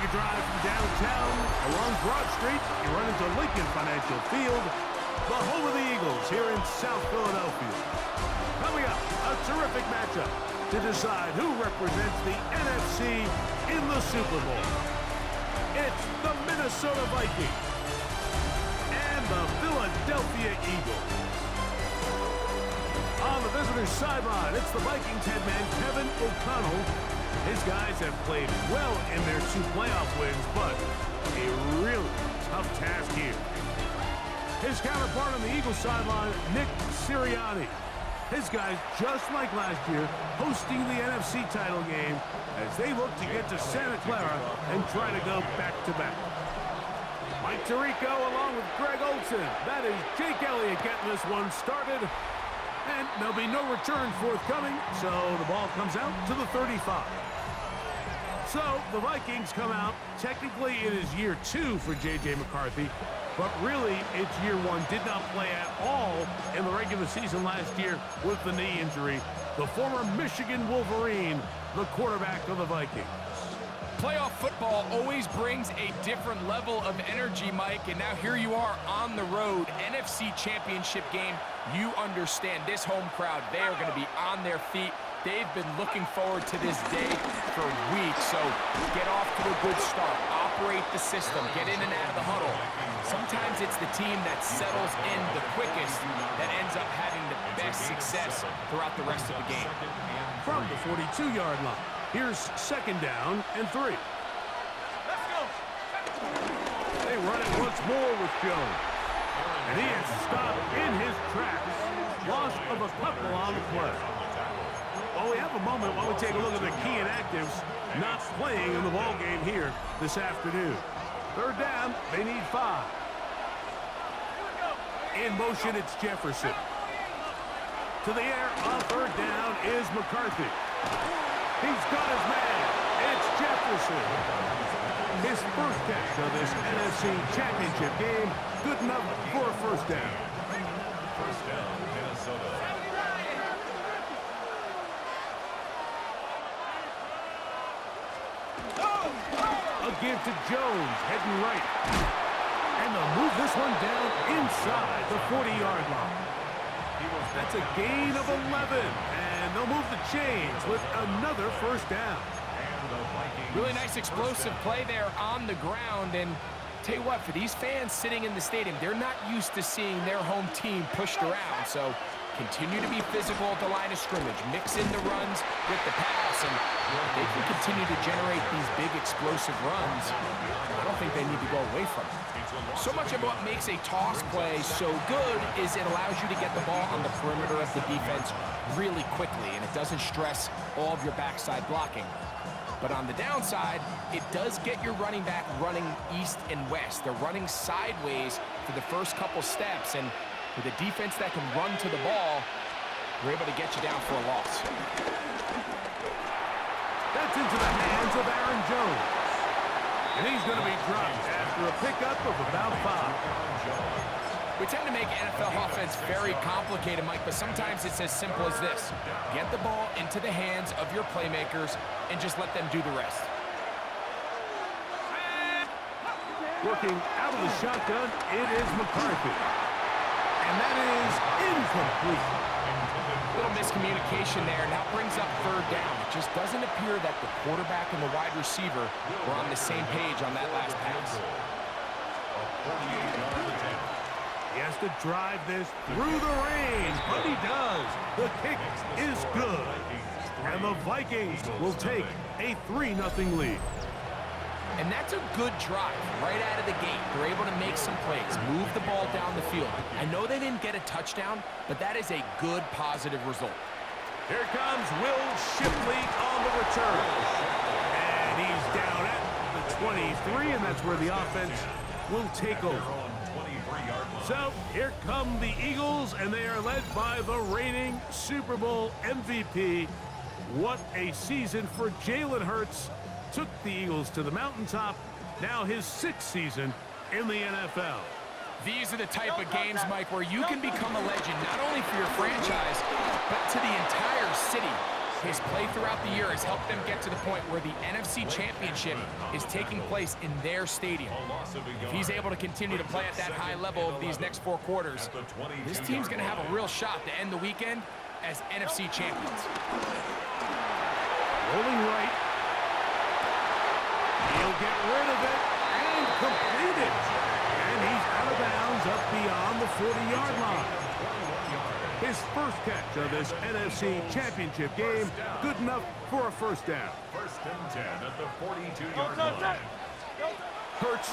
a drive from downtown along Broad Street. You run into Lincoln Financial Field, the home of the Eagles here in South Philadelphia. Coming up, a terrific matchup to decide who represents the NFC in the Super Bowl. It's the Minnesota Vikings and the Philadelphia Eagles. On the visitor's sideline, it's the Vikings head man Kevin O'Connell. His guys have played well in their 2 playoff wins, but a really tough task here. His counterpart on the Eagles sideline, Nick Sirianni. His guys, just like last year, hosting the NFC title game as they look to get to Santa Clara and try to go back-to-back. Mike Tirico along with Greg Olsen. That is Jake Elliott getting this one started. And there'll be no return forthcoming, so the ball comes out to the 35. So the Vikings come out. Technically, it is year 2 for J.J. McCarthy, but really, it's year 1. Did not play at all in the regular season last year with the knee injury. The former Michigan Wolverine, the quarterback of the Vikings. Playoff football always brings a different level of energy, Mike, and now here you are on the road, NFC Championship game. You understand this home crowd, they are going to be on their feet. They've been looking forward to this day for weeks, so get off to a good start. Operate the system, get in and out of the huddle. Sometimes it's the team that settles in the quickest that ends up having the best success throughout the rest of the game. From the 42-yard line, here's 2nd down and 3. Let's go. They run it once more with Jones. And he is stopped in his tracks. Loss of a couple on the play. Well, we have a moment while we take a look at the key inactives not playing in the ball game here this afternoon. 3rd down, they need 5. In motion, it's Jefferson. To the air on 3rd down is McCarthy. He's got his man. It's Jefferson. His first catch of this NFC Championship game. Good enough for a 1st down. First down, Minnesota. A give to Jones, heading right. And they'll move this one down inside the 40-yard line. That's a gain of 11. And they'll move the chains with another 1st down. Really nice explosive play there on the ground. And tell you what, for these fans sitting in the stadium, they're not used to seeing their home team pushed around. So continue to be physical at the line of scrimmage. Mix in the runs with the pass. And if they can continue to generate these big explosive runs, I don't think they need to go away from it. So much of what makes a toss play so good is it allows you to get the ball on the perimeter of the defense really quickly, and it doesn't stress all of your backside blocking. But on the downside, it does get your running back running east and west. They're running sideways for the first couple steps, and with a defense that can run to the ball, we're able to get you down for a loss. That's into the hands of Aaron Jones. And he's going to be dropped after a pickup of about 5. We tend to make NFL offense very complicated, Mike, but sometimes it's as simple as this. Get the ball into the hands of your playmakers and just let them do the rest. Working out of the shotgun, it is McCarthy. And that is incomplete. Little miscommunication there. Now brings up 3rd down. It just doesn't appear that the quarterback and the wide receiver were on the same page on that last pass. He has to drive this through the rain, but he does. The kick is good. And the Vikings will take a 3-0 lead. And that's a good drive right out of the gate. They're able to make some plays, move the ball down the field. I know they didn't get a touchdown, but that is a good, positive result. Here comes Will Shipley on the return. And he's down at the 23, and that's where the offense will take over. So here come the Eagles, and they are led by the reigning Super Bowl MVP. What a season for Jalen Hurts. Took the Eagles to the mountaintop. Now his 6th season in the NFL. These are the type of games, Mike, where you can become a legend, not only for your franchise, but to the entire city. His play throughout the year has helped them get to the point where the NFC Championship is taking place in their stadium. If he's able to continue to play at that high level over these next 4 quarters, this team's going to have a real shot to end the weekend as NFC champions. Rolling right. He'll get rid of it and complete it. And he's out of bounds up beyond the 40-yard line. His first catch of this NFC Championship game, good enough for a first down. First and 10 at the 42-yard line. Hurts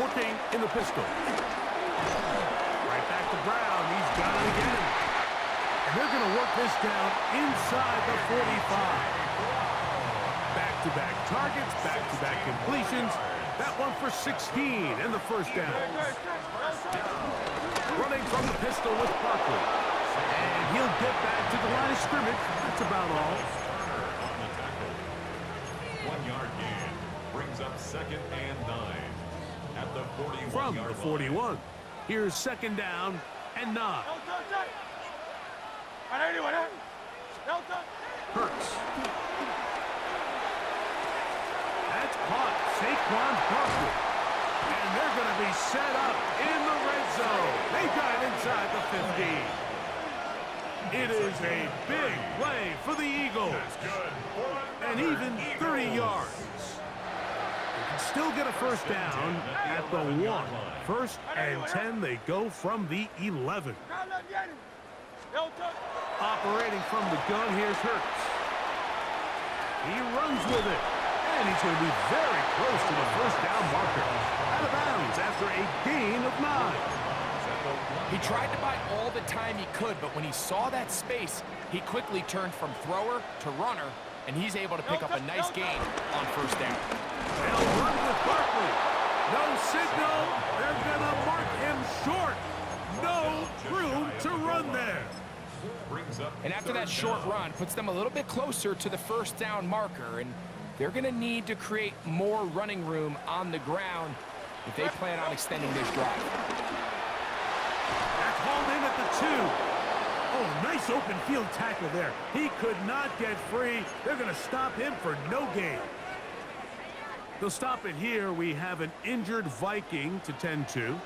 working in the pistol. Right back to Brown. He's got it again. And they're going to work this down inside the 45. Back-to-back targets, back-to-back completions. That one for 16 and the first down. Running from the pistol with Barkley. And he'll get back to the line of scrimmage. That's about all. On the tackle. 1-yard gain brings up second and 9 at the 41-yard From line. the 41. Here's second down and 9. Hurts. That's caught. Saquon Barkley. And they're going to be set up in the red zone. They got it inside the 15. It is a big play for the Eagles. And even 30 yards. They can still get a first down at the 1. First and 10, they go from the 11. Operating from the gun, here's Hurts. He runs with it. And he's going to be very close to the first down marker. Out of bounds after a gain of 9. He tried to buy all the time he could, but when he saw that space, he quickly turned from thrower to runner, and he's able to pick up a nice gain on first down. They'll run with Barkley. No signal. They're going to mark him short. No room to run there. And after that short run, puts them a little bit closer to the first down marker, and they're going to need to create more running room on the ground if they plan on extending this drive. That's hauled in at the 2. Oh, nice open field tackle there. He could not get free. They're going to stop him for no gain. They'll stop it here. We have an injured Viking to tend to.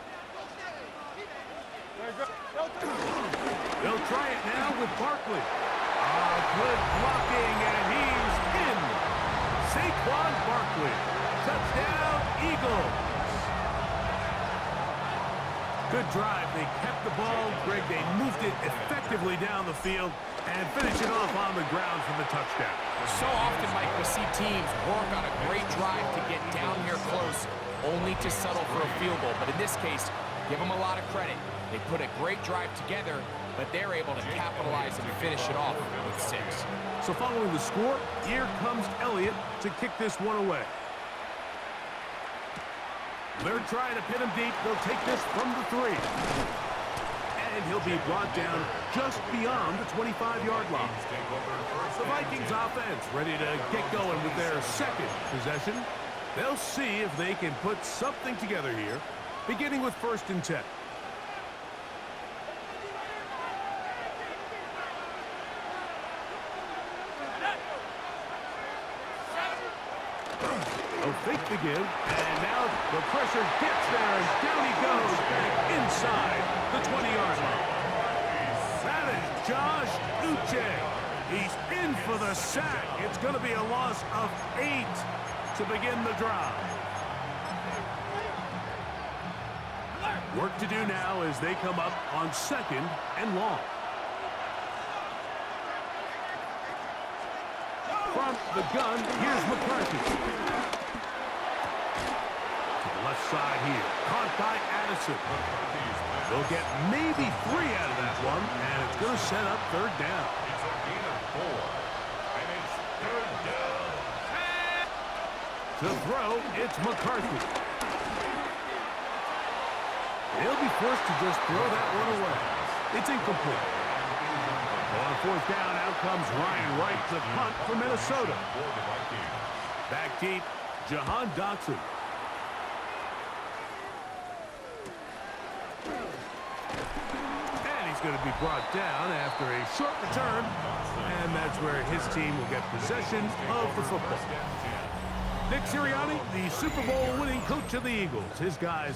They'll try it now with Barkley. Good blocking, and he's in. Saquon Barkley. Touchdown, Eagles. Good drive. They kept the ball. Greg, they moved it effectively down the field and finish it off on the ground for the touchdown. So often, Mike, we see teams work on a great drive to get down here close, only to settle for a field goal. But in this case, give them a lot of credit. They put a great drive together, but they're able to capitalize and finish it off with 6. So following the score, here comes Elliott to kick this one away. They're trying to pin him deep. They'll take this from the 3. And he'll be brought down just beyond the 25-yard line. The Vikings offense ready to get going with their second possession. They'll see if they can put something together here, beginning with first and 10. They'll fake the give, and now the pressure gets there, and down he goes back inside the 20-yard line. That is Josh Uche. He's in for the sack. It's going to be a loss of 8 to begin the drive. Work to do now as they come up on second and long. From the gun, here's McCarthy. Left side here, caught by Addison. They'll get maybe 3 out of that one, and it's going to set up third down. It's a gain of 4, and it's third down. To throw, it's McCarthy. They'll be forced to just throw that one away. It's incomplete. On fourth down, out comes Ryan Wright to punt for Minnesota. Back deep, Jahan Dotson. going to be brought down after a short return, and that's where his team will get possession of the football. Nick Sirianni, the Super Bowl winning coach of the Eagles. His guys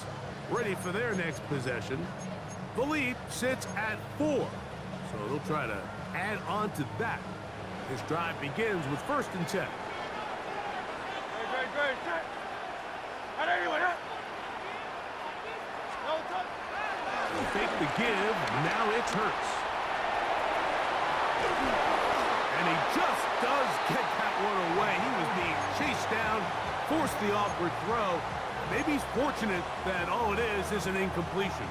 ready for their next possession. The lead sits at 4, so they'll try to add on to that. This drive begins with 1st and 10. They'll fake the give. Now it's Hurts. And he just does get that one away. He was being chased down, forced the awkward throw. Maybe he's fortunate that all it is an incompletion.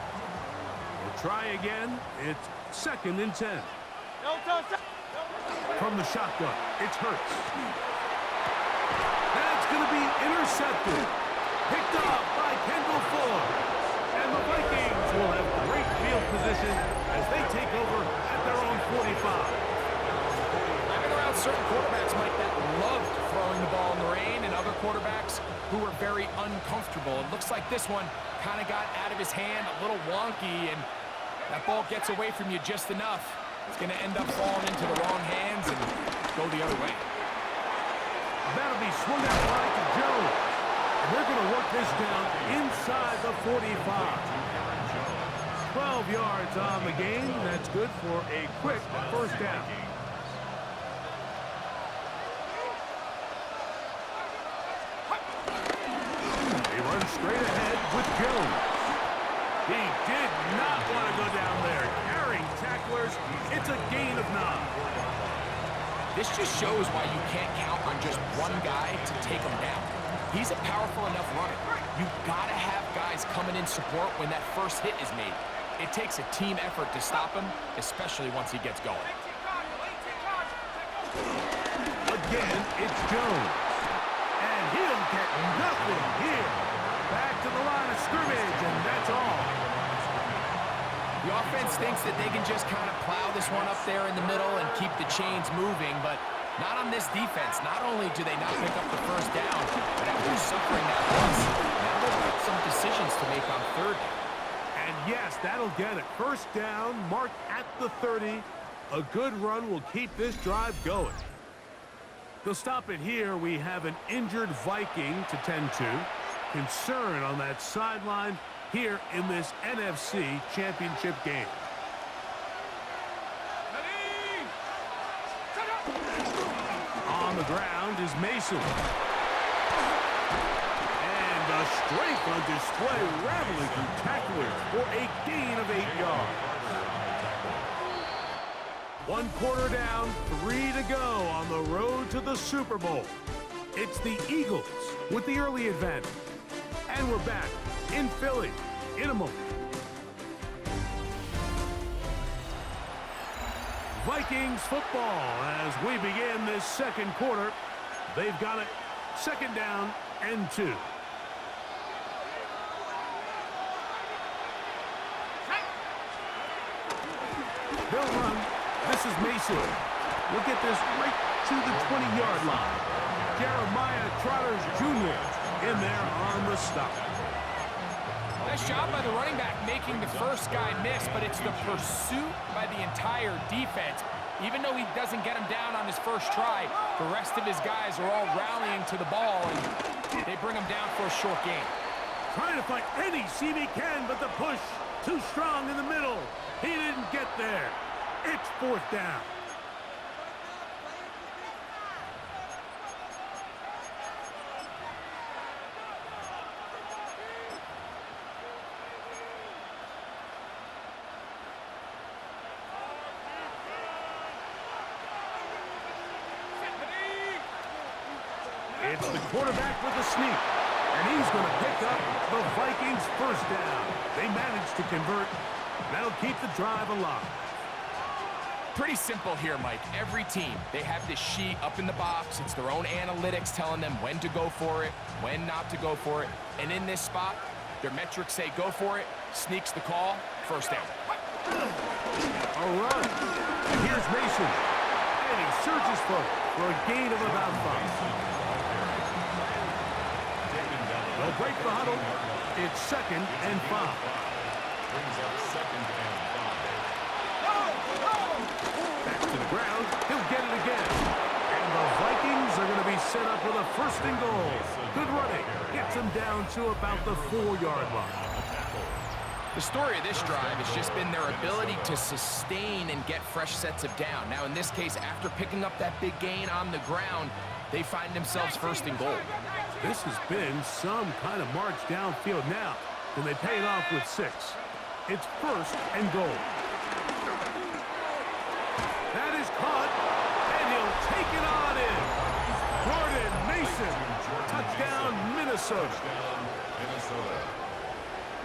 We'll try again. It's 2nd and 10. From the shotgun, it's Hurts. That's going to be intercepted. Picked off by Kendall Fuller. And the Vikings will have great field position as they take over at their own 45. I've been around certain quarterbacks, Mike, that loved throwing the ball in the rain, and other quarterbacks who were very uncomfortable. It looks like this one kind of got out of his hand, a little wonky, and that ball gets away from you just enough. It's going to end up falling into the wrong hands and go the other way. That'll be swung out wide to Jones. And they're going to work this down inside the 45. 12 yards on the game. That's good for a quick 1st down. He runs straight ahead with Jones. He did not want to go down there. Carrying tacklers, it's a gain of 9. This just shows why you can't count on just one guy to take him down. He's a powerful enough runner. You've got to have guys coming in support when that first hit is made. It takes a team effort to stop him, especially once he gets going. Again, it's Jones. And he'll get nothing here. Back to the line of scrimmage, and that's all. The offense thinks that they can just kind of plow this one up there in the middle and keep the chains moving, but not on this defense. Not only do they not pick up the 1st down, but after suffering that loss, now they've got some decisions to make on 3rd down. And yes, that'll get it. 1st down, marked at the 30. A good run will keep this drive going. They'll stop it here. We have an injured Viking to tend to. Concern on that sideline here in this NFC Championship game. On the ground is Mason. And the strength on display, rattling through tacklers for a gain of 8 yards. 1 quarter down, 3 to go on the road to the Super Bowl. It's the Eagles with the early advantage. And we're back in Philly in a moment. Vikings football as we begin this 2nd quarter. They've got it 2nd down and 2. They'll run. This is Mason. We'll get this right to the 20-yard line. Jeremiah Trotters Jr. in there on the stop. Nice job by the running back making the first guy miss, but it's the pursuit by the entire defense. Even though he doesn't get him down on his first try, the rest of his guys are all rallying to the ball, and they bring him down for a short gain. Trying to find any seam he can, but the push too strong in the middle. He didn't get there. It's 4th down. It's the quarterback with the sneak, and he's going to pick up the Vikings' 1st down. They managed to convert. That'll keep the drive alive. Pretty simple here, Mike. Every team, they have this sheet up in the box. It's their own analytics telling them when to go for it, when not to go for it. And in this spot, their metrics say go for it, sneaks the call, 1st down. A run. And here's Mason. And he surges forward for a gain of about 5. They'll break the huddle. It's 2nd and 5. Brings up 2nd and 5. first and goal. Good running. Gets him down to about the 4-yard line. The story of this drive has just been their ability to sustain and get fresh sets of down. Now, in this case, after picking up that big gain on the ground, they find themselves first and goal. This has been some kind of march downfield now, and they pay it off with 6. It's first and goal. That is caught, and he'll take it on in. Jordan Mason, touchdown, Minnesota.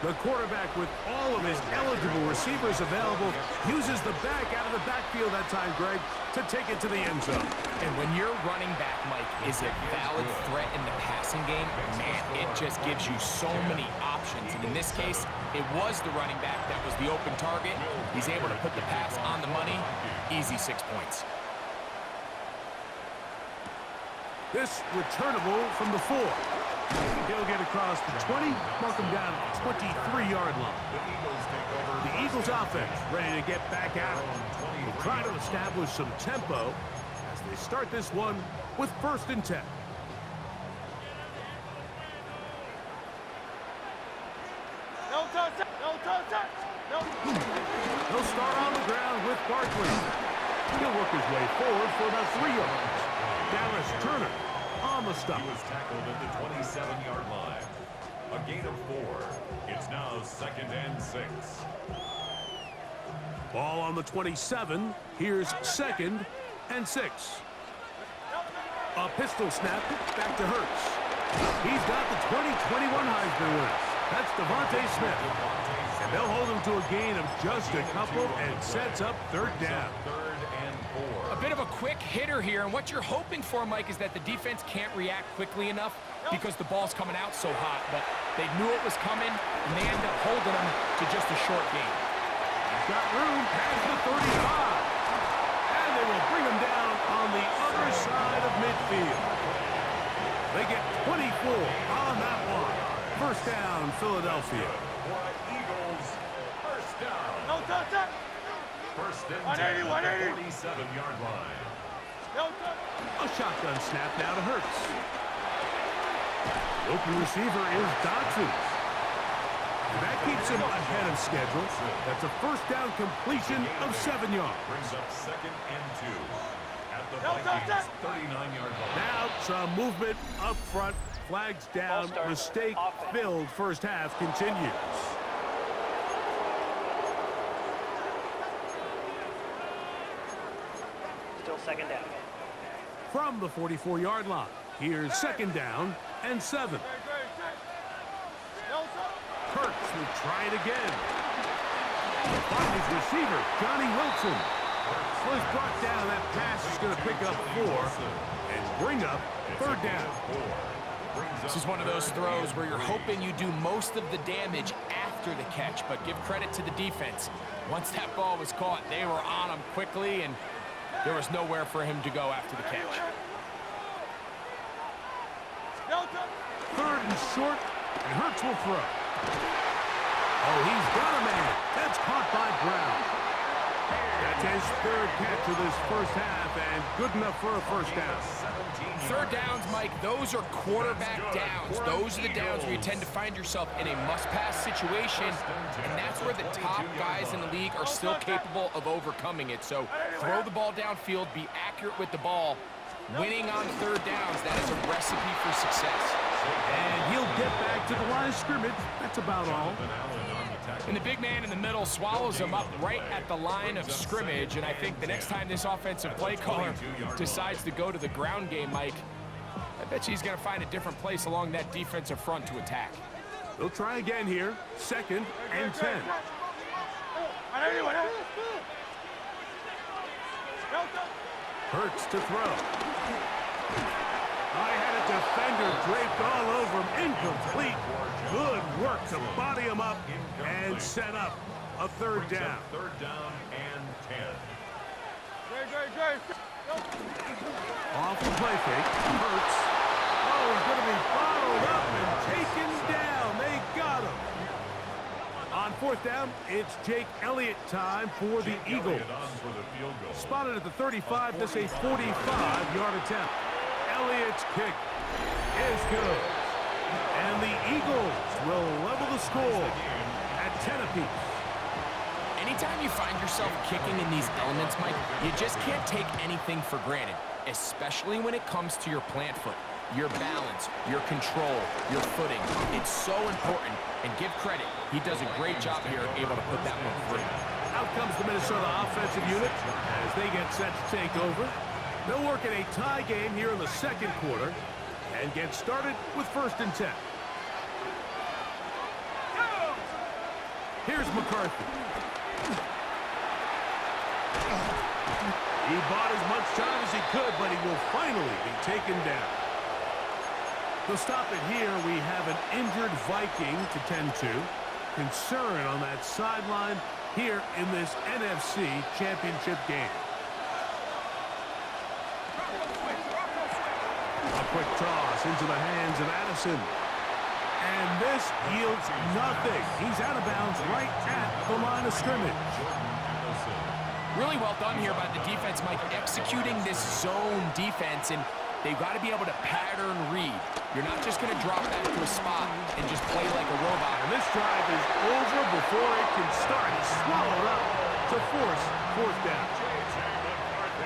The quarterback, with all of his eligible receivers available, uses the back out of the backfield that time, Greg, to take it to the end zone. And when your running back, Mike, is a valid threat in the passing game, man, it just gives you so many options. And in this case, it was the running back that was the open target. He's able to put the pass on the money. Easy 6 points. This returnable from the 4. He'll get across the 20, mark him down at the 23-yard line. The Eagles offense ready to get back at it. They'll try to establish some tempo as they start this one with first and 10. No touch, no touch, no. He'll start on the ground with Barkley. He'll work his way forward for about 3 yards. Dallas Turner on the stop. He was tackled at the 27-yard line. A gain of 4. It's now second and 6. Ball on the 27. Here's second and 6. A pistol snap back to Hurts. He's got the 2021 Heisman winner. That's Devontae Smith. And they'll hold him to a gain of just a couple and sets up third down. Third and 4. A bit of a quick hitter here, and what you're hoping for, Mike, is that the defense can't react quickly enough because the ball's coming out so hot. But they knew it was coming, and they end up holding them to just a short gain. He's got room past the 35. And they will bring him down on the other side of midfield. They get 24 on that one. First down, Philadelphia. Eagles, first down. No touch, First and 180, 10 180. at the 47-yard line. no touch. A shotgun snap now to Hurts. The open receiver is Dotson. And that keeps him ahead of schedule. That's a first down completion of 7 yards. Brings up second and 2 at the No, Vikings 39-yard line. Now some movement up front. Flags down. Mistake-filled first half continues. Still second down. From the 44-yard line, here's second down and 7. No touch. Hurts will try it again. Find his receiver, Johnny Wilson. Was brought down. That pass is going to pick up 4 and bring up third down. This is one of those throws where you're hoping you do most of the damage after the catch, but give credit to the defense. Once that ball was caught, they were on him quickly, and there was nowhere for him to go after the catch. No touch. Third and short, and Hurts will throw. Oh, he's got a man. That's caught by Brown. That's his third catch of this first half, and good enough for a first down. Third downs, Mike, those are quarterback downs. Those are the downs where you tend to find yourself in a must-pass situation, and that's where the top guys in the league are still capable of overcoming it. So throw the ball downfield, be accurate with the ball. Winning on third downs, that is a recipe for success. And he'll get back to the line of scrimmage. That's about all. And the big man in the middle swallows him up right at the line of scrimmage. And I think the next time this offensive play caller decides to go to the ground game, Mike, I bet you he's going to find a different place along that defensive front to attack. They'll try again here. Second and 10. 180, 180. No touch. Hurts to throw. I had a defender draped all over him. Incomplete. Good work to body him up and set up a third down. Third down and 10. Great. No. Off the play fake. Hurts. Oh, he's going to be bottled up and taken down. They got him. On fourth down, it's Jake Elliott time for the Eagles. Spotted at the 35. This is a 45-yard attempt. Elliott's kick is good. And the Eagles will level the score at 10 apiece. Anytime you find yourself kicking in these elements, Mike, you just can't take anything for granted, especially when it comes to your plant foot, your balance, your control, your footing. It's so important, and give credit. He does a great job here able to put that one through. Out comes the Minnesota offensive unit as they get set to take over. They'll work in a tie game here in the second quarter and get started with 1st and 10. Here's McCarthy. He bought as much time as he could, but he will finally be taken down. To stop it here, we have an injured Viking to tend to. Concern on that sideline here in this NFC Championship game. A quick toss into the hands of Addison. And this yields nothing. He's out of bounds right at the line of scrimmage. Really well done here by the defense, Mike, executing this zone defense, and they've got to be able to pattern read. You're not just going to drop back to a spot and just play like a robot. And this drive is over before it can start. He's swallowed up to force 4th down.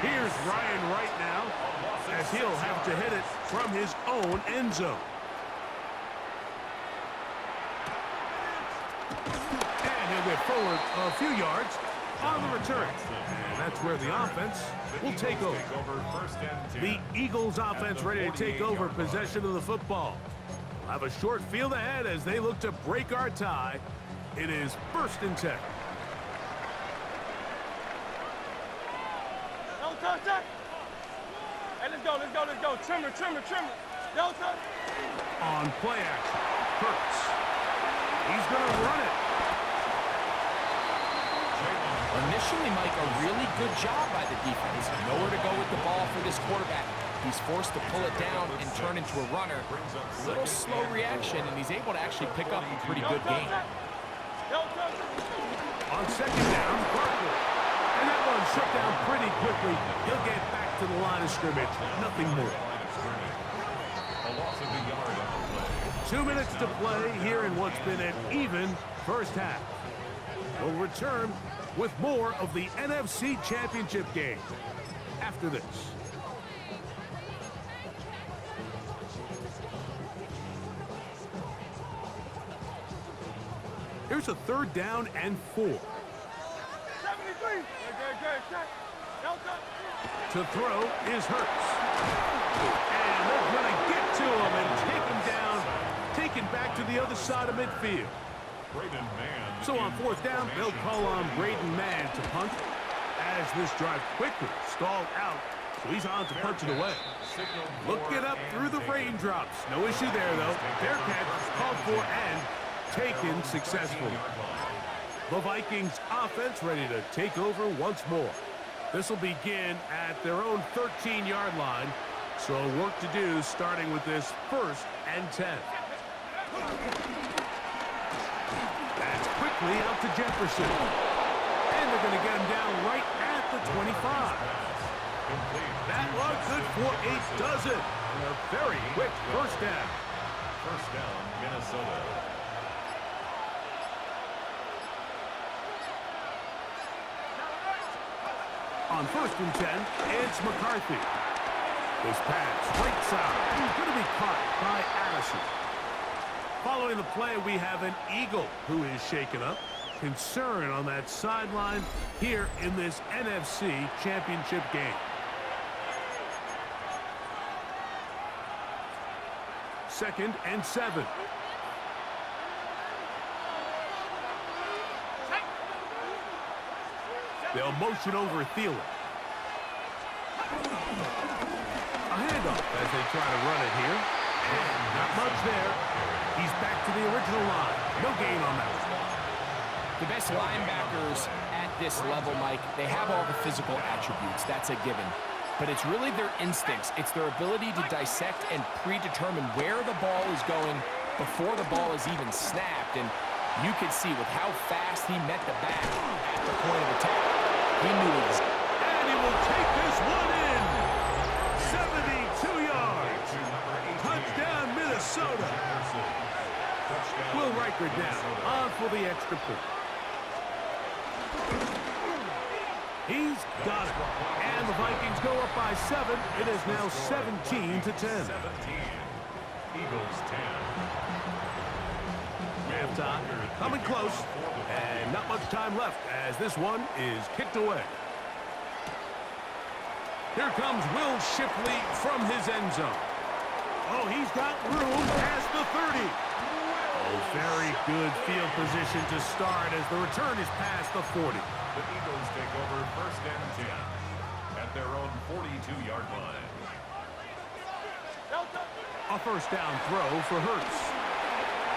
Here's Ryan right now as he'll have to hit it from his own end zone. And he'll get forward a few yards on the return. And that's where the offense will take over. The Eagles offense ready to take over possession of the football. We'll have a short field ahead as they look to break our tie. It is 1st and 10. No touch that. Hey, let's go, let's go, let's go. Trimmer, trimmer, trimmer. No touch. On play action, Hurts. He's going to run it. Initially, Mike, a really good job by the defense. Nowhere to go with the ball for this quarterback. He's forced to pull it down and turn into a runner. A little slow reaction, and he's able to actually pick up a pretty good game. On 2nd down, Barkley. And that one shut down pretty quickly. He'll get back to the line of scrimmage. Nothing more. 2 minutes to play here in what's been an even first half. We'll return with more of the NFC Championship game after this. Here's a 3rd down and 4. 73. To throw is Hurts. And they're going to get to him and take him down, taken back to the other side of midfield. So on 4th down, they'll call on Braden Mann to punt as this drive quickly stalled out. So he's on to punch it away. Looking up through the raindrops. No issue there, though. Fair catch called for and taken successfully. The Vikings offense ready to take over once more. This will begin at their own 13-yard line. So work to do starting with this 1st and 10. That's quickly out to Jefferson. And they're going to get him down right at the 25. That one good for a dozen. And a very quick 1st down. 1st down, Minnesota. On 1st and 10, it's McCarthy. This pass, right side, going to be caught by Addison. Following the play, we have an Eagle who is shaken up. Concern on that sideline here in this NFC Championship game. 2nd and 7. They'll motion over Thielen. A handoff as they try to run it here. And not much there. He's back to the original line. No gain on that one. The best linebackers at this level, Mike, they have all the physical attributes. That's a given. But it's really their instincts. It's their ability to dissect and predetermine where the ball is going before the ball is even snapped. And you could see with how fast he met the back at the point of attack. He knew it was. And he will take this one in. 72 yards. He's got it. And the Vikings go up by 7. It is now 17-10. 17. Eagles 10. Halftime coming close. And not much time left as this one is kicked away. Here comes Will Shipley from his end zone. Oh, he's got room past the 30. Oh, very good field position to start as the return is past the 40. The Eagles take over first and 10 at their own 42-yard line. A first down throw for Hurts.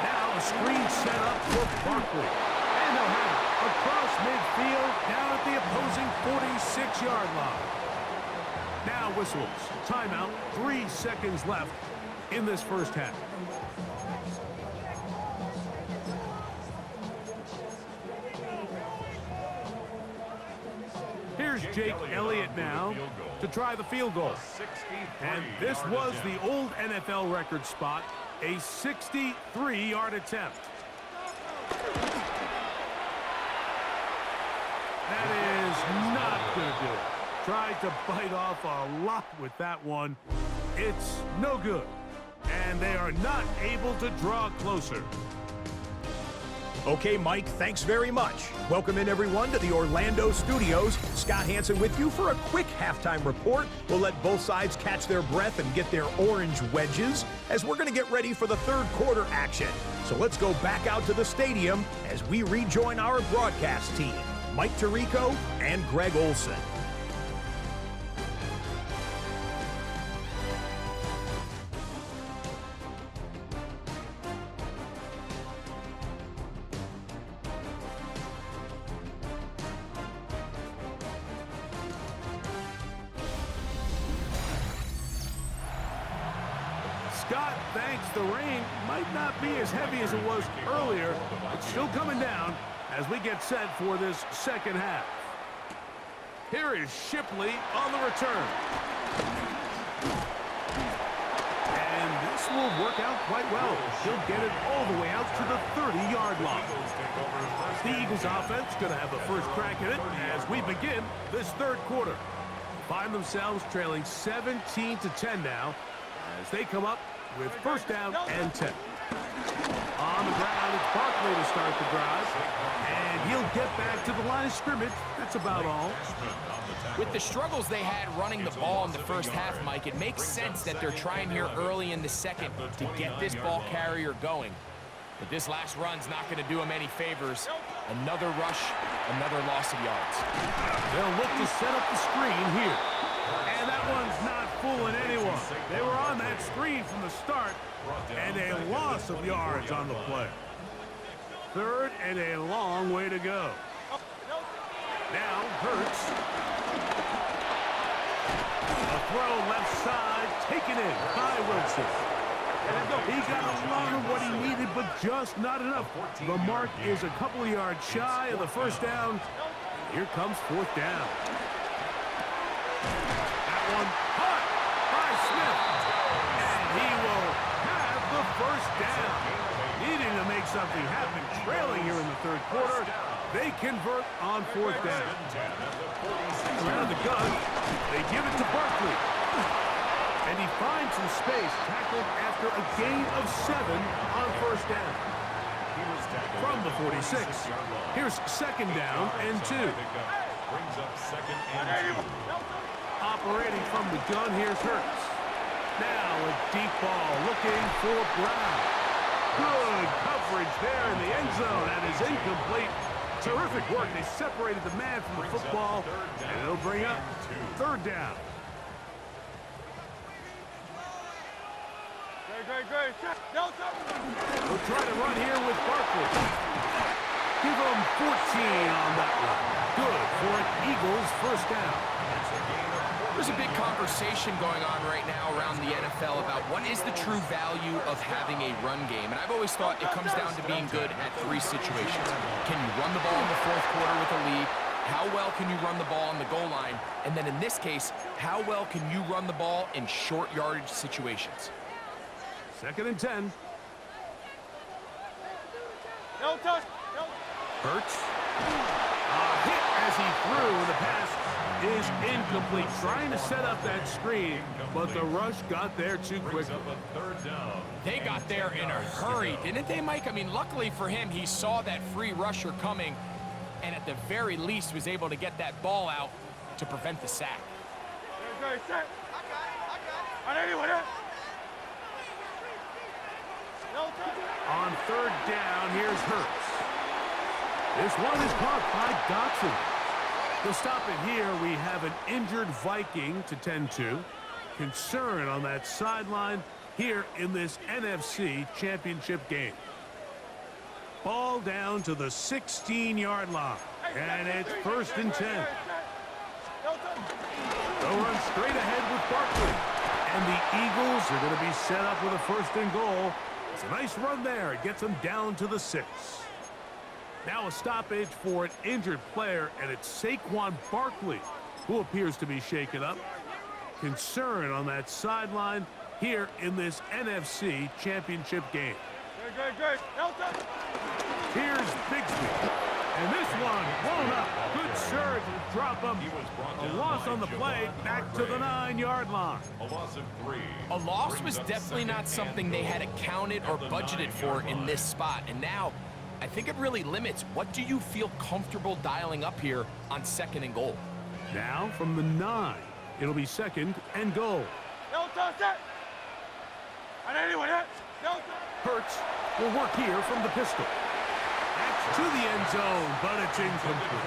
Now a screen set up for Barkley. And they'll have it across midfield down at the opposing 46-yard line. Now whistles. Timeout. 3 seconds left in this first half. Here's Jake Elliott now to try the field goal. And this was the old NFL record spot, a 63-yard attempt. That is not going to do it. Tried to bite off a lot with that one. It's no good. And they are not able to draw closer. Okay, Mike, thanks very much. Welcome in, everyone, to the Orlando studios. Scott Hansen with you for a quick halftime report. We'll let both sides catch their breath and get their orange wedges as we're going to get ready for the third quarter action. So let's go back out to the stadium as we rejoin our broadcast team, Mike Tirico and Greg Olson. Scott thanks the rain might not be as heavy as it was earlier. It's still coming down as we get set for this second half. Here is Shipley on the return. And this will work out quite well. He'll get it all the way out to the 30-yard line. The Eagles offense going to have the first crack at it as we begin this third quarter. Find themselves trailing 17-10 now as they come up with first down and 10. On the ground, it's Barkley to start the drive. And he'll get back to the line of scrimmage. That's about all. With the struggles they had running the ball in the first half, Mike, it makes sense that they're trying here early in the second to get this ball carrier going. But this last run's not going to do him any favors. Another rush, another loss of yards. They'll look to set up the screen here. And that one's not fooling anyone. They were on that screen from the start, and a loss of yards on the play. Third and a long way to go. Now Hurts. A throw left side, taken in by Wilson. He got a lot of what he needed, but just not enough. The mark is a couple of yards shy of the first down. Here comes fourth down. That one caught by Smith. And he will have the first down. Needing to make something happen, trailing here in the third quarter. They convert on fourth down. Around the gun, they give it to Barkley. And he finds some space, tackled after a gain of 7 on first down. From the 46, here's second down and 2. Brings up second and 2. Operating from the gun, here's Hurts. Now a deep ball looking for Brown. Good coverage there in the end zone. That is incomplete. Terrific work. They separated the man from the football, and it'll bring up third down. Great. We'll try to run here with Barkley. Give them 14 on that one. Good for an Eagles first down. There's a big conversation going on right now around the NFL about what is the true value of having a run game. And I've always thought it comes down to being good at 3 situations. Can you run the ball in the fourth quarter with a lead? How well can you run the ball on the goal line? And then in this case, how well can you run the ball in short yardage situations? Second and 10. No touch. Hurts. A hit as he threw. The pass is incomplete. Trying to set up that screen, but the rush got there too quickly. They got there in a hurry, didn't they, Mike? I mean, luckily for him, he saw that free rusher coming, and at the very least was able to get that ball out to prevent the sack. On third down, here's Hurts. This one is caught by Dotson. To stop it here, we have an injured Viking to tend to. Concern on that sideline here in this NFC Championship game. Ball down to the 16-yard line, and it's 1st and 10. They'll run straight ahead with Barkley, and the Eagles are going to be set up with a 1st and goal. It's a nice run there. It gets them down to the 6. Now a stoppage for an injured player, and it's Saquon Barkley who appears to be shaken up. Concern on that sideline here in this NFC Championship game. Here's Bigsby, and this one blown up. Good surge will drop him. A loss on the play, back to the 9-yard line. A loss of 3. A loss was definitely not something they had accounted or budgeted for in this spot, and now I think it really limits. What do you feel comfortable dialing up here on 2nd and goal? Now from the 9, it'll be 2nd and goal. Hurts will work here from the pistol. That's to the end zone, but it's incomplete.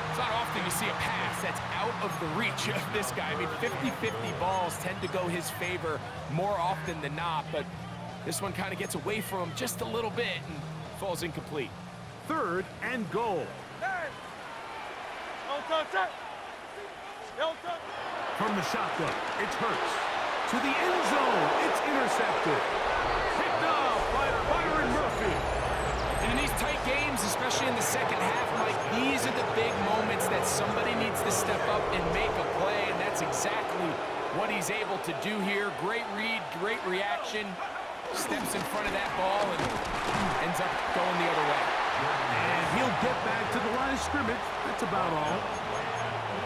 It's not often you see a pass that's out of the reach of this guy. I mean, 50-50 balls tend to go his favor more often than not, but this one kind of gets away from him just a little bit and falls incomplete. 3rd and goal. From the shotgun, it's Hurts. To the end zone, it's intercepted. Picked off by Byron Murphy. And in these tight games, especially in the second half, Mike, these are the big moments that somebody needs to step up and make a play, and that's exactly what he's able to do here. Great read, great reaction. Steps in front of that ball and ends up going the other way. And he'll get back to the line of scrimmage. That's about all.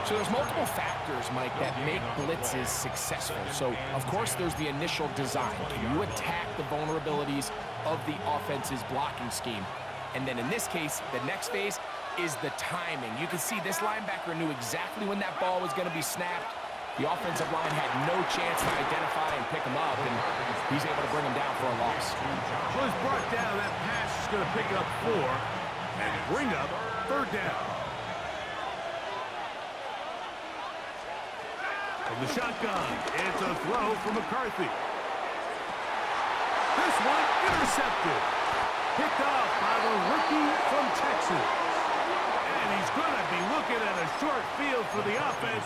So there's multiple factors, Mike, that make blitzes successful. So, of course, there's the initial design. Can you attack the vulnerabilities of the offense's blocking scheme? And then in this case, the next phase is the timing. You can see this linebacker knew exactly when that ball was going to be snapped. The offensive line had no chance to identify and pick him up, and he's able to bring him down for a loss. Well, he's brought down. That pass is going to pick up 4 and bring up 3rd down. From the shotgun, it's a throw from McCarthy. This one intercepted. Picked off by the rookie from Texas. And he's going to be looking at a short field for the offense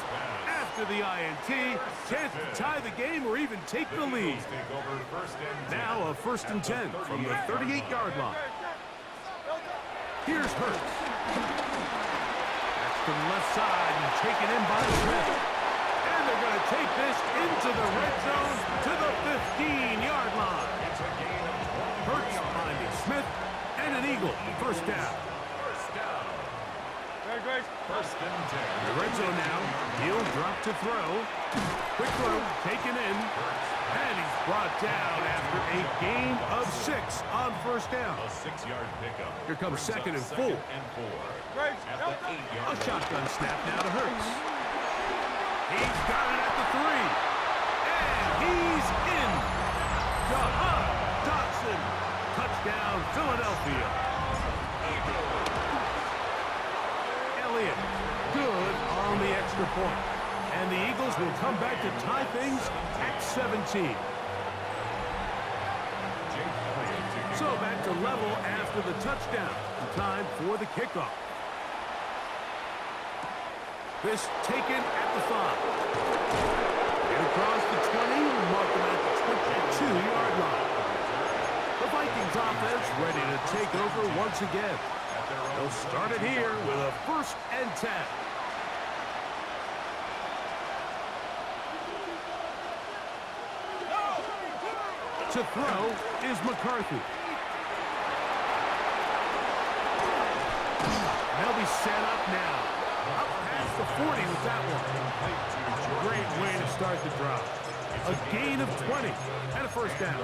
after the INT. Chance to tie the game or even take the lead. Now a 1st and 10 from the 38-yard line. Here's Hurts. That's to the left side and taken in by Smith. And they're going to take this into the red zone to the 15-yard line. Hurts finding Smith and an Eagle. 1st down. 1st and 10. The red zone now. He'll drop to throw. Quick throw taken in. And he's brought down after a gain of 6 on 1st down. A 6-yard pickup. Here comes 2nd and 4. At the 8-yard A shotgun snap now to Hurts. He's got it at the 3. And he's in. Jahan Dotson. Touchdown, Philadelphia. Elliott, good on the extra point. And the Eagles will come back to tie things at 17. So back to level after the touchdown. Time for the kickoff. This taken at the 5. And across the 20, mark them at the 22-yard line. The Vikings offense ready to take over once again. They'll start it here with a 1st and 10. To throw is McCarthy. They'll be set up now. Up past the 40 with that one. Great way to start the drive. A gain of 20 and a first down.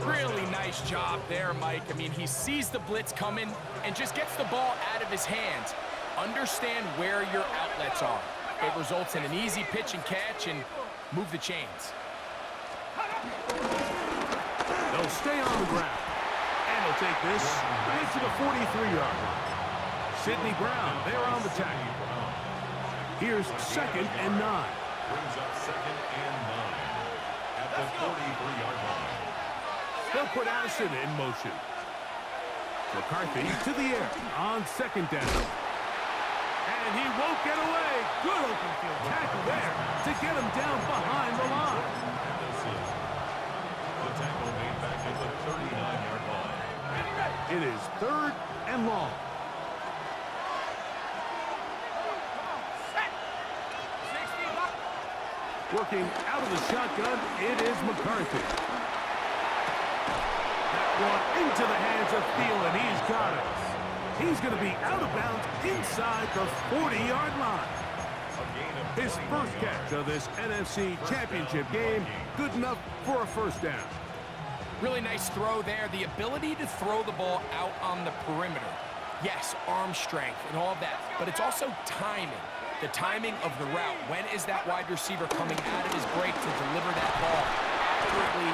Really nice job there, Mike. I mean, he sees the blitz coming and just gets the ball out of his hands. Understand where your outlets are. It results in an easy pitch and catch and move the chains. They'll stay on the ground. And he'll take this right to the 43-yard line. Sidney Brown, they're on the tackle. Here's 2nd and 9. Brings up 2nd and 9 at the 43-yard line. They'll put Addison in motion. McCarthy to the air on 2nd down. And he won't get away. Good open field tackle there to get him down behind the line. The tackle made back at the 39-yard line. It is 3rd and long. Working out of the shotgun, it is McCarthy. That one into the hands of Thielen. He's got it. He's going to be out of bounds inside the 40-yard line. His first catch of this NFC Championship game, good enough for a first down. Really nice throw there. The ability to throw the ball out on the perimeter. Yes, arm strength and all of that, but it's also timing. The timing of the route. When is that wide receiver coming out of his break to deliver that ball accurately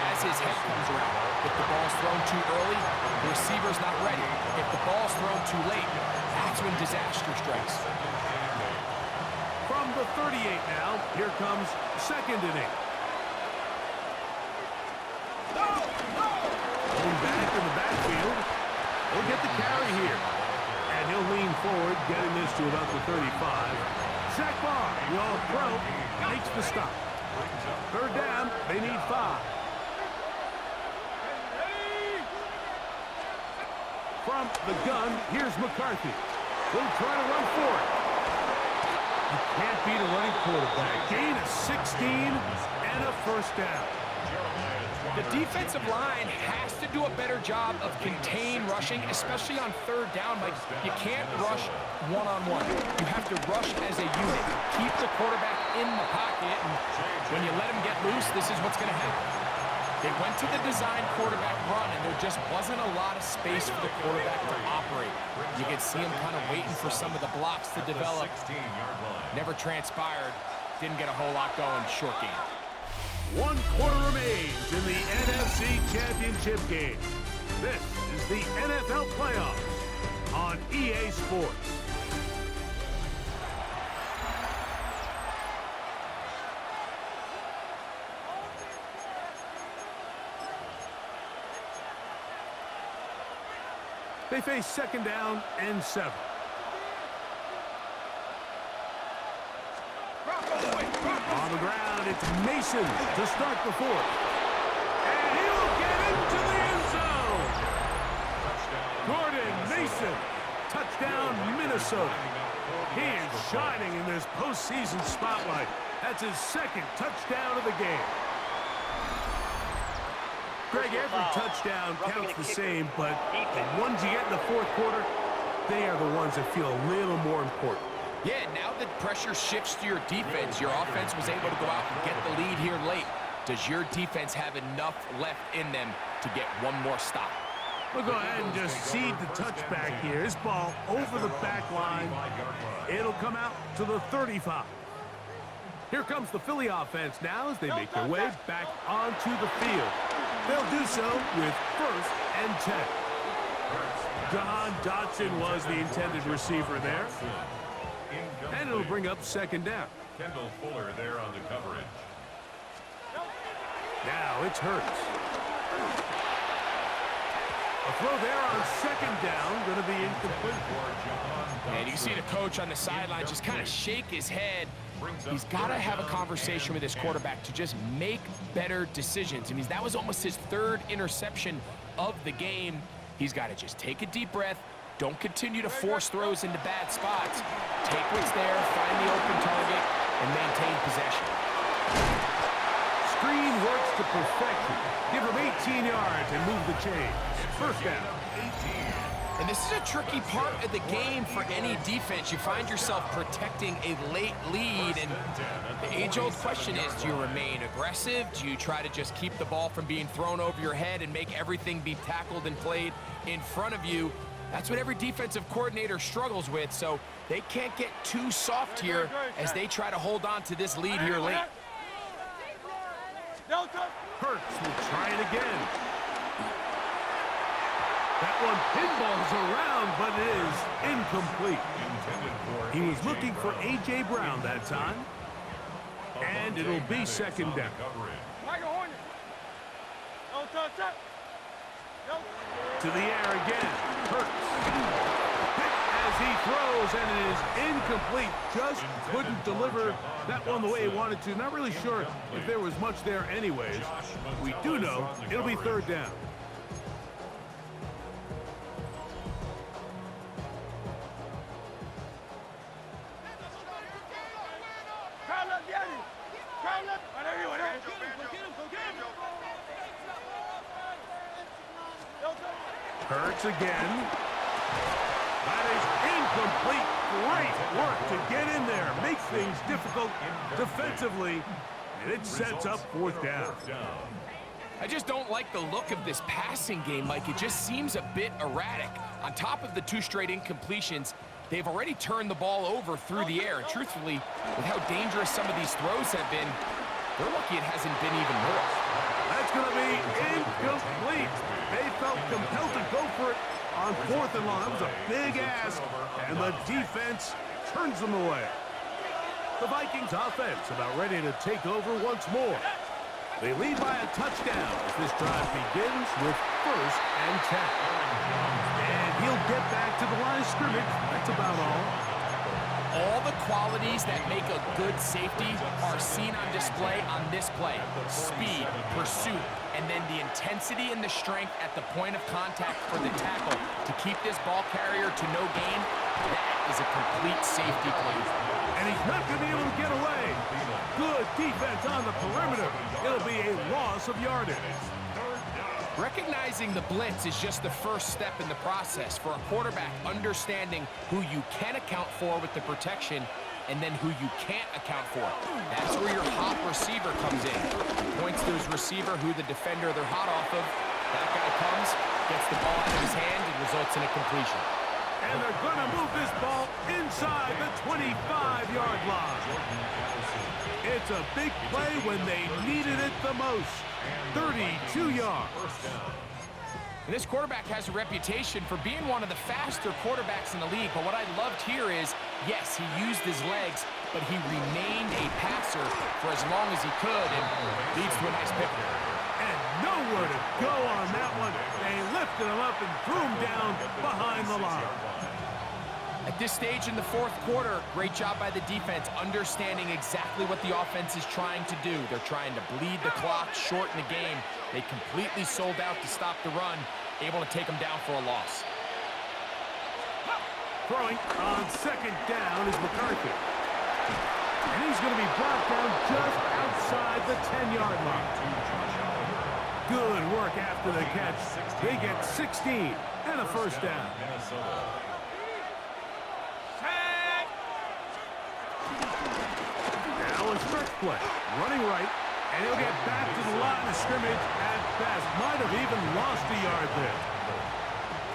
as his head comes around? If the ball's thrown too early, the receiver's not ready. If the ball's thrown too late, that's when disaster strikes. From the 38 now, here comes 2nd and 8. Going back in the backfield. He'll get the carry here. And he'll lean forward, getting this to about the 35. Zach Barr, the all-pro, makes the stop. 3rd down, they need 5. From the gun, here's McCarthy. He'll try to run for it. You can't beat a running quarterback. Gain of 16 and a first down. The defensive line has to do a better job of contain rushing, especially on 3rd down. Like, you can't rush one-on-one. You have to rush as a unit. Keep the quarterback in the pocket, and when you let him get loose, this is what's going to happen. They went to the design quarterback run, and there just wasn't a lot of space for the quarterback to operate. You could see him kind of waiting for some of the blocks to develop. Never transpired. Didn't get a whole lot going. Short game. 1 quarter remains in the NFC Championship game. This is the NFL Playoffs on EA Sports. They face 2nd down and 7. On the ground, it's Mason to start the 4th. And he'll get into the end zone. Gordon Mason, touchdown Minnesota. He is shining in this postseason spotlight. That's his 2nd touchdown of the game. Greg, every touchdown counts the same, but the ones you get in the 4th quarter, they are the ones that feel a little more important. Yeah, now the pressure shifts to your defense. Your offense was able to go out and get the lead here late. Does your defense have enough left in them to get one more stop? We'll go ahead and just seed the touchback here. This ball over the back line. It'll come out to the 35. Here comes the Philly offense now as they make their way back onto the field. They'll do so with 1st and 10. John Dotson was the intended receiver there. And it'll bring up 2nd down. Kendall Fuller there on the coverage. Now it's Hurts. A throw there on 2nd down, going to be incomplete. And you can see the coach on the sideline just kind of shake his head. He's got to have a conversation with his quarterback to just make better decisions. I mean, that was almost his 3rd interception of the game. He's got to just take a deep breath. Don't continue to force throws into bad spots. Take what's there, find the open target, and maintain possession. Screen works to perfection. Give him 18 yards and move the chains. First down. And this is a tricky part of the game for any defense. You find yourself protecting a late lead, and the age-old question is, do you remain aggressive? Do you try to just keep the ball from being thrown over your head and make everything be tackled and played in front of you? That's what every defensive coordinator struggles with, so they can't get too soft here as they try to hold on to this lead here late. Hurts will try it again. That one pinballs around, but it is incomplete. He was looking for A.J. Brown that time. And it'll be second down. To the air again. Hurts. Hit as he throws, and it is incomplete. Just couldn't deliver that one the way he wanted to. Not really sure if there was much there anyways. We do know it'll be third down. Hurts again. That is incomplete. Great work to get in there. Makes things difficult defensively. And it sets up fourth down. I just don't like the look of this passing game, Mike. It just seems a bit erratic. On top of the 2 straight incompletions, they've already turned the ball over through the air. And truthfully, with how dangerous some of these throws have been, they're lucky it hasn't been even more. That's going to be incomplete. They felt compelled to go for it on 4th and long. That was a big ask, and the defense turns them away. The Vikings offense about ready to take over once more. They lead by a touchdown as this drive begins with 1st and 10. And he'll get back to the line of scrimmage. That's about all. All the qualities that make a good safety are seen on display on this play. Speed, pursuit, and then the intensity and the strength at the point of contact for the tackle to keep this ball carrier to no gain. That is a complete safety play. And he's not going to be able to get away. Good defense on the perimeter. It'll be a loss of yardage. Recognizing the blitz is just the first step in the process for a quarterback understanding who you can account for with the protection and then who you can't account for. That's where your hot receiver comes in. He points to his receiver, who the defender they're hot off of. That guy comes, gets the ball out of his hand, and results in a completion. And they're going to move this ball inside the 25-yard line. It's a big play when they needed it the most. 32 yards. And this quarterback has a reputation for being one of the faster quarterbacks in the league, but what I loved here is, yes, he used his legs, but he remained a passer for as long as he could, and leads to a nice pick. And nowhere to go on that one. They lifted him up and threw him down behind the line. At this stage in the 4th quarter, great job by the defense, understanding exactly what the offense is trying to do. They're trying to bleed the clock, shorten the game. They completely sold out to stop the run, able to take them down for a loss. Throwing on 2nd down is McCarthy. And he's going to be brought down just outside the 10-yard line. Good work after the catch. They get 16 and a first down. Now a stretch play, running right, and he'll get back to the line of scrimmage at best. Might have even lost a yard there.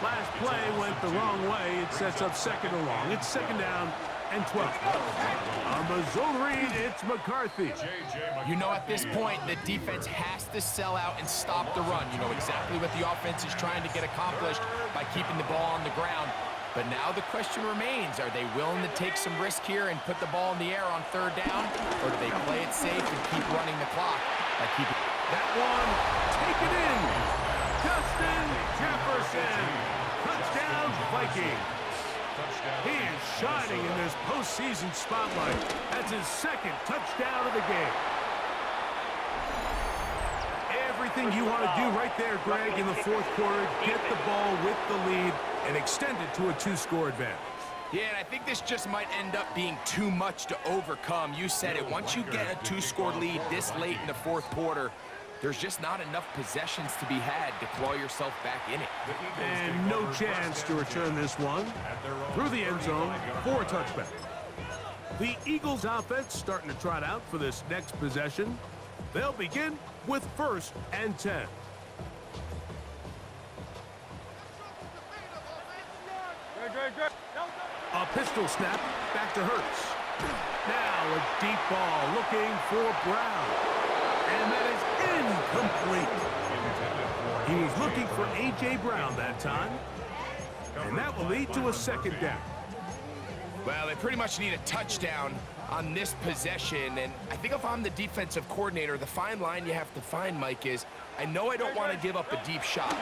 Last play went the wrong way. It sets up 2nd and long. It's 2nd down and 12. On the zone read, it's McCarthy. You know, at this point, the defense has to sell out and stop the run. You know exactly what the offense is trying to get accomplished by keeping the ball on the ground. But now the question remains, are they willing to take some risk here and put the ball in the air on 3rd down? Or do they play it safe and keep running the clock by keeping... That one, taken in. Justin Jefferson. Touchdown, Vikings. He is shining in this postseason spotlight. That's his 2nd touchdown of the game. Everything you want to do right there, Greg, in the 4th quarter, get the ball with the lead and extend it to a 2-score advantage. Yeah, and I think this just might end up being too much to overcome. You said it. Once you get a 2-score lead this late in the 4th quarter, there's just not enough possessions to be had to claw yourself back in it. And no chance to return this one through the end zone for a touchback. The Eagles offense starting to trot out for this next possession. They'll begin with 1st and 10. A pistol snap back to Hurts. Now a deep ball looking for Brown. And that is incomplete. He was looking for A.J. Brown that time. And that will lead to a 2nd down. Well, they pretty much need a touchdown on this possession, and I think if I'm the defensive coordinator, the fine line you have to find, Mike, is I know I don't want to give up a deep shot,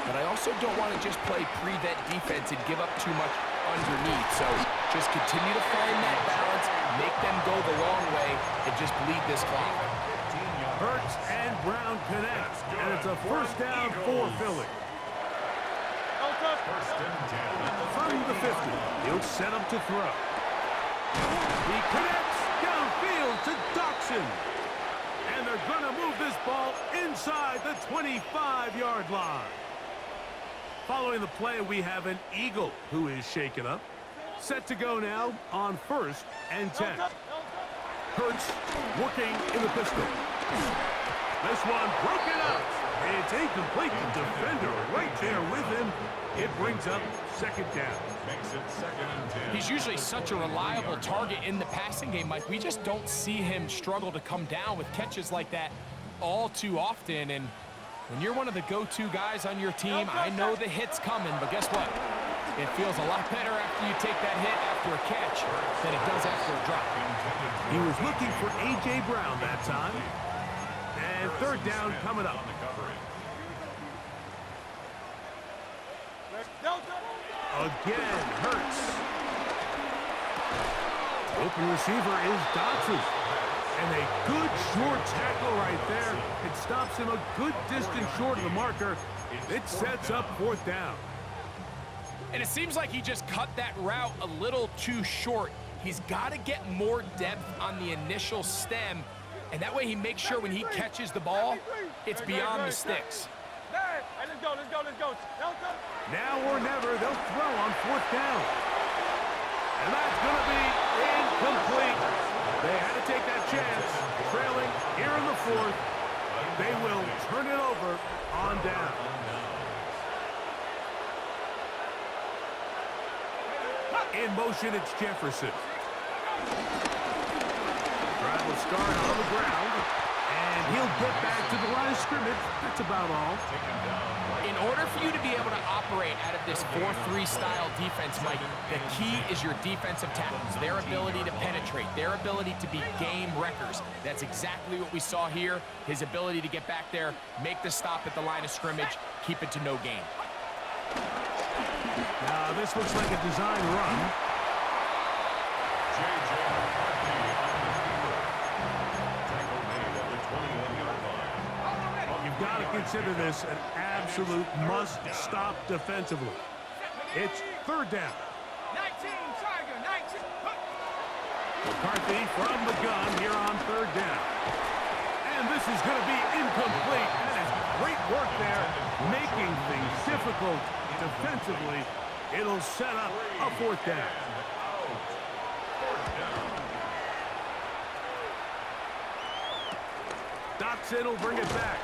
but I also don't want to just play prevent defense and give up too much underneath. So just continue to find that balance, make them go the long way, and just bleed this clock. Hurts and Brown connect, and it's a 1st down for Philly. From the 50, he'll set up to throw. He connects downfield to Dotson. And they're going to move this ball inside the 25-yard line. Following the play, we have an Eagle who is shaken up. Set to go now on 1st and 10. Hurts working in the pistol. This one broken up. It's incomplete. The defender right there with him. It brings up 2nd down. Makes it 2nd and 10. He's usually such a reliable target in the passing game, Mike. We just don't see him struggle to come down with catches like that all too often. And when you're one of the go-to guys on your team, I know the hit's coming, but guess what? It feels a lot better after you take that hit after a catch than it does after a drop. He was looking for A.J. Brown that time. And 3rd down coming up. Again, Hurts. Open receiver is Dotson. And a good short tackle right there. It stops him a good distance short of the marker. It sets up 4th down. And it seems like he just cut that route a little too short. He's got to get more depth on the initial stem, and that way he makes sure when he catches the ball, it's beyond the sticks. Let's go. Now or never, they'll throw on 4th down. And that's going to be incomplete. They had to take that chance. Trailing here in the 4th. They will turn it over on down. In motion, it's Jefferson. Drive will start on the ground. And he'll get back to the line of scrimmage. That's about all. In order for you to be able to operate out of this 4-3 style defense, Mike, the key is your defensive tackles, their ability to penetrate, their ability to be game wreckers. That's exactly what we saw here, his ability to get back there, make the stop at the line of scrimmage, keep it to no gain. Now, this looks like a design run. You've got to consider this an absolute must-stop defensively. It's 3rd down. 19, Tiger, 19. McCarthy from the gun here on 3rd down. And this is going to be incomplete. That is great work there, making things difficult defensively. It'll set up a 4th down. Dotson will bring it back.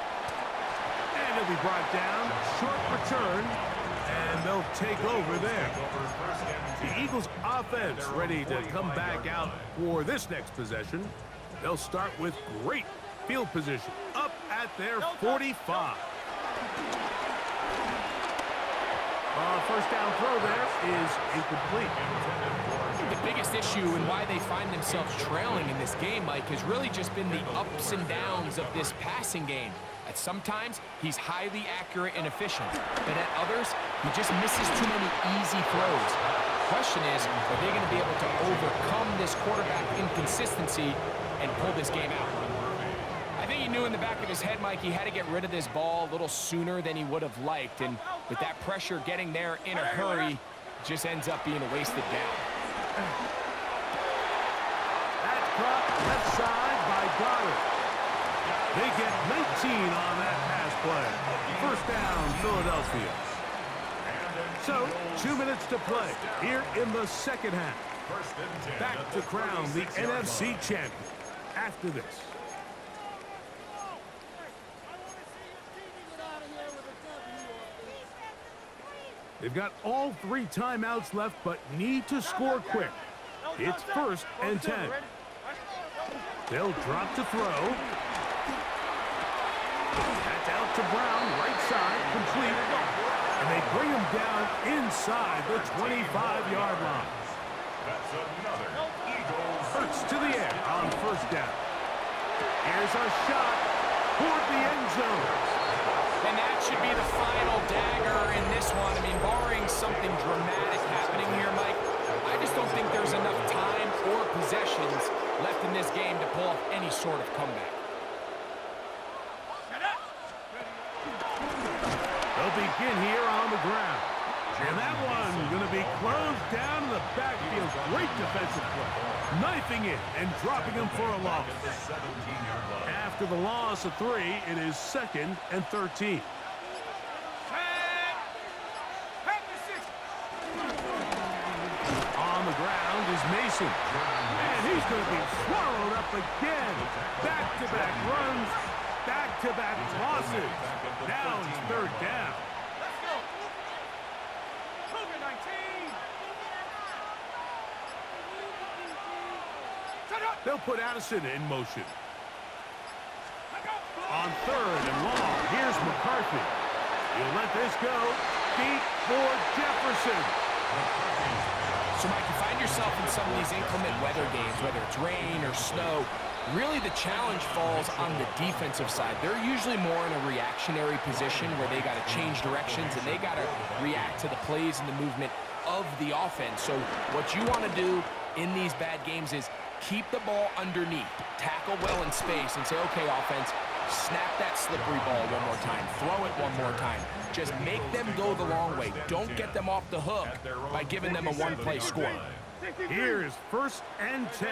And it'll be brought down. Short return. And they'll take over there. The Eagles offense ready to come back out for this next possession. They'll start with great field position up at their 45. First down throw there is incomplete. The biggest issue and why they find themselves trailing in this game, Mike, has really just been the ups and downs of this passing game. At sometimes, he's highly accurate and efficient, but at others, he just misses too many easy throws. The question is, are they going to be able to overcome this quarterback inconsistency and pull this game out? I think he knew in the back of his head, Mike, he had to get rid of this ball a little sooner than he would have liked, and with that pressure getting there in a hurry, it just ends up being a wasted down. That's caught left side by Goddard. They get 19 on that pass play. First down, Philadelphia. So, 2 minutes to play here in the second half. Back to crown the NFC champion after this. They've got all 3 timeouts left, but need to score quick. It's 1st and 10. They'll drop to throw. That's out to Brown, right side, complete. And they bring him down inside the 25-yard line. That's another Eagles. Hurts to the air on first down. Here's a shot toward the end zone. And that should be the final dagger in this one. I mean, barring something dramatic happening here, Mike, I just don't think there's enough time or possessions left in this game to pull off any sort of comeback. They'll begin here on the ground. And that one going to be closed down in the backfield. Great defensive play. Knifing it and dropping him for a loss. After the loss of 3, it is 2nd and 13. On the ground is Mason. And he's going to be swallowed up again. Back-to-back runs, back-to-back losses. Now it's 3rd down. Let's go. COVID-19. They'll put Addison in motion. On 3rd and long, here's McCarthy. He'll let this go deep for Jefferson. So, Mike, you find yourself in some of these inclement weather games, whether it's rain or snow, really the challenge falls on the defensive side. They're usually more in a reactionary position where they got to change directions and they got to react to the plays and the movement of the offense. So what you want to do in these bad games is keep the ball underneath, tackle well in space, and say, okay, offense, snap that slippery ball one more time, throw it one more time. Just make them go the long way. Don't get them off the hook by giving them a one-play score. Here is 1st and 10.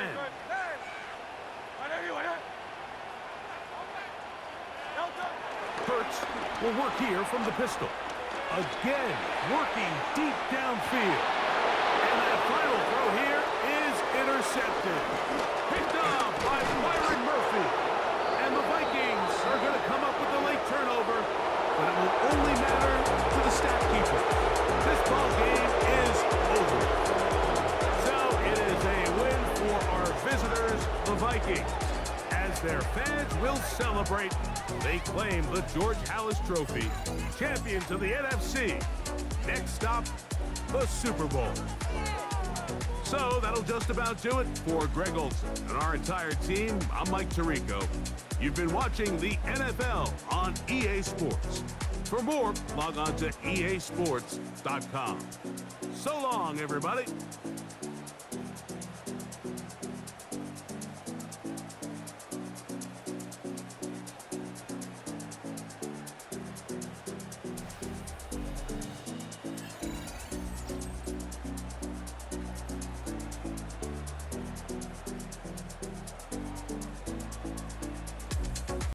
Hurts will work here from the pistol. Again, working deep downfield. And that final throw here is intercepted. Picked off by Byron Murphy. And the Vikings are going to come up with the late turnover, but it will only matter to the stat keeper. This ball game is over. So it is a win for our visitors, the Vikings. As their fans will celebrate, they claim the George Halas Trophy, champions of the NFC. Next stop, the Super Bowl. So that'll just about do it for Greg Olson and our entire team. I'm Mike Tirico. You've been watching the NFL on EA Sports. For more, log on to easports.com. So long, everybody.